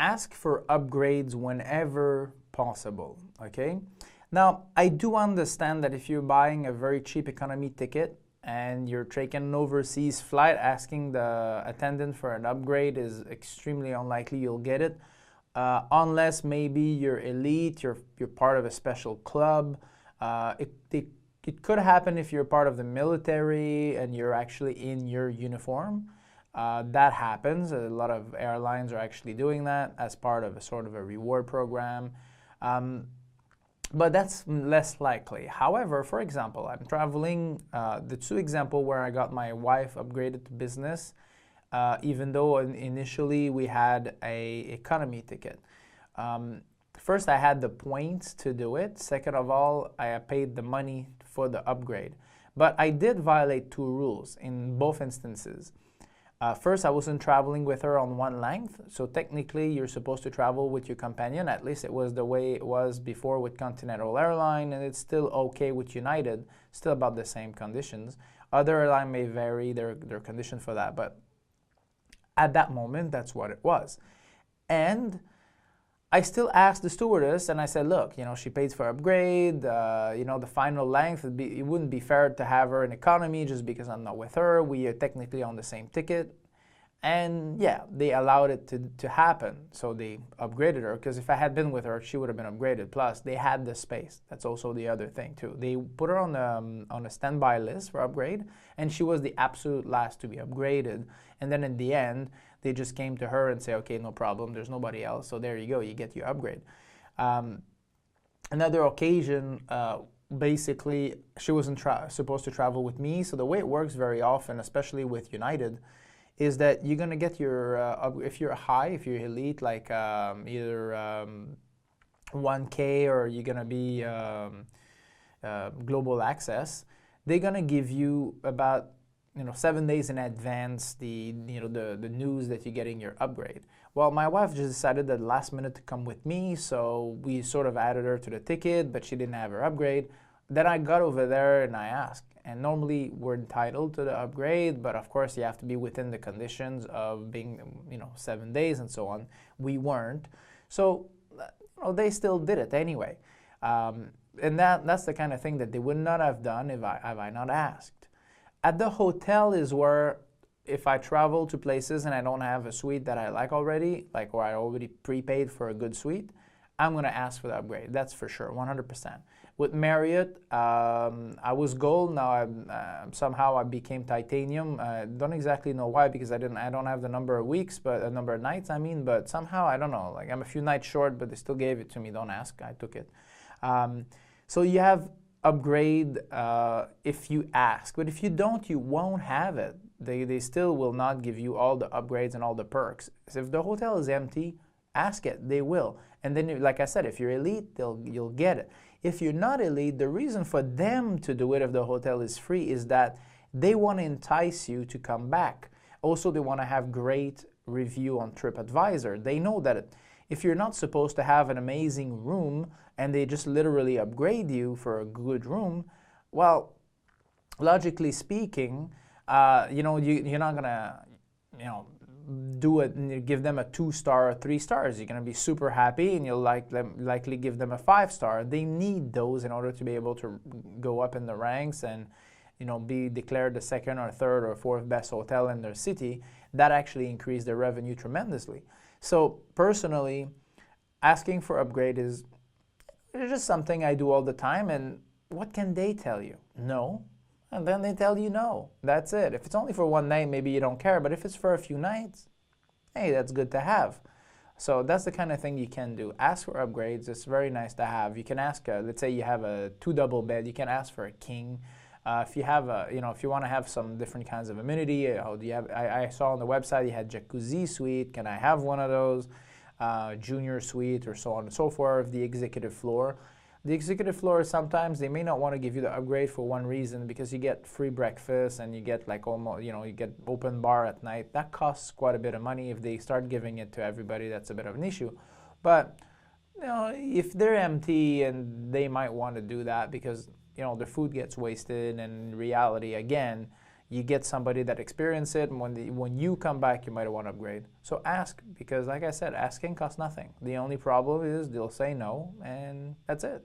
ask for upgrades whenever possible, okay? Now, I do understand that if you're buying a very cheap economy ticket and you're taking an overseas flight, asking the attendant for an upgrade is extremely unlikely you'll get it, unless maybe you're elite, you're part of a special club. It could happen if you're part of the military and you're actually in your uniform. That happens. A lot of airlines are actually doing that as part of a sort of a reward program. But that's less likely. However, for example, I'm traveling, the two examples where I got my wife upgraded to business, even though initially we had a economy ticket. First, I had the points to do it. Second of all, I paid the money for the upgrade. But I did violate two rules in both instances. First, I wasn't traveling with her on one length, so technically you're supposed to travel with your companion. At least it was the way it was before with Continental Airline, and it's still okay with United, still about the same conditions. Other airlines may vary their conditions for that, but at that moment, that's what it was. And I still asked the stewardess, and I said, look, she paid for upgrade, the final length, it wouldn't be fair to have her in economy just because I'm not with her. We are technically on the same ticket. And yeah, they allowed it to happen. So they upgraded her, because if I had been with her, she would have been upgraded. Plus, they had the space. That's also the other thing too. They put her on a standby list for upgrade, and she was the absolute last to be upgraded. And then in the end, they just came to her and say, okay, no problem, there's nobody else, so there you go, you get your upgrade. Another occasion, basically, she wasn't supposed to travel with me, so the way it works very often, especially with United, is that you're going to get your, if you're if you're elite, like either 1K or you're going to be global access, they're going to give you about 7 days in advance the news that you're getting your upgrade. Well, my wife just decided at the last minute to come with me, so we sort of added her to the ticket, but she didn't have her upgrade. Then I got over there and I asked, and normally we're entitled to the upgrade, but of course you have to be within the conditions of being 7 days and so on. We weren't, so they still did it anyway, and that's the kind of thing that they would not have done if I not asked. At the hotel is where, if I travel to places and I don't have a suite that I like already, or I already prepaid for a good suite, I'm going to ask for the upgrade. That's for sure, 100%. With Marriott, I was gold. Now somehow I became titanium. Don't exactly know why, because I don't have the number of weeks, but a number of nights. But somehow I don't know. I'm a few nights short, but they still gave it to me. Don't ask. I took it. So you have upgrade if you ask, but if you don't, you won't have it. They still will not give you all the upgrades and all the perks. So if the hotel is empty, ask it. They will. And then, like I said, if you're elite, you'll get it. If you're not elite, the reason for them to do it if the hotel is free is that they want to entice you to come back. Also, they want to have great review on TripAdvisor. They know that if you're not supposed to have an amazing room and they just literally upgrade you for a good room, well, logically speaking, you're not gonna, do it and give them a 2-star or 3 stars. You're gonna be super happy, and you'll likely give them a 5-star. They need those in order to be able to go up in the ranks and be declared the 2nd or 3rd or 4th best hotel in their city. That actually increased their revenue tremendously. So personally, asking for upgrade is just something I do all the time. And what can they tell you? No. And then they tell you no. That's it. If it's only for one night, maybe you don't care. But if it's for a few nights, hey, that's good to have. So that's the kind of thing you can do. Ask for upgrades. It's very nice to have. You can ask, let's say you have a 2-double bed. You can ask for a king. If you have if you want to have some different kinds of amenity, do you have? I saw on the website you had jacuzzi suite. Can I have one of those? Junior suite, or so on and so forth. The executive floor. The executive floor, sometimes they may not want to give you the upgrade for one reason, because you get free breakfast and you get almost, you get open bar at night. That costs quite a bit of money. If they start giving it to everybody, that's a bit of an issue. But if they're empty, and they might want to do that because the food gets wasted, and in reality, again, you get somebody that experienced it, and when you come back, you might want to upgrade. So ask, because like I said, asking costs nothing. The only problem is they'll say no, and that's it.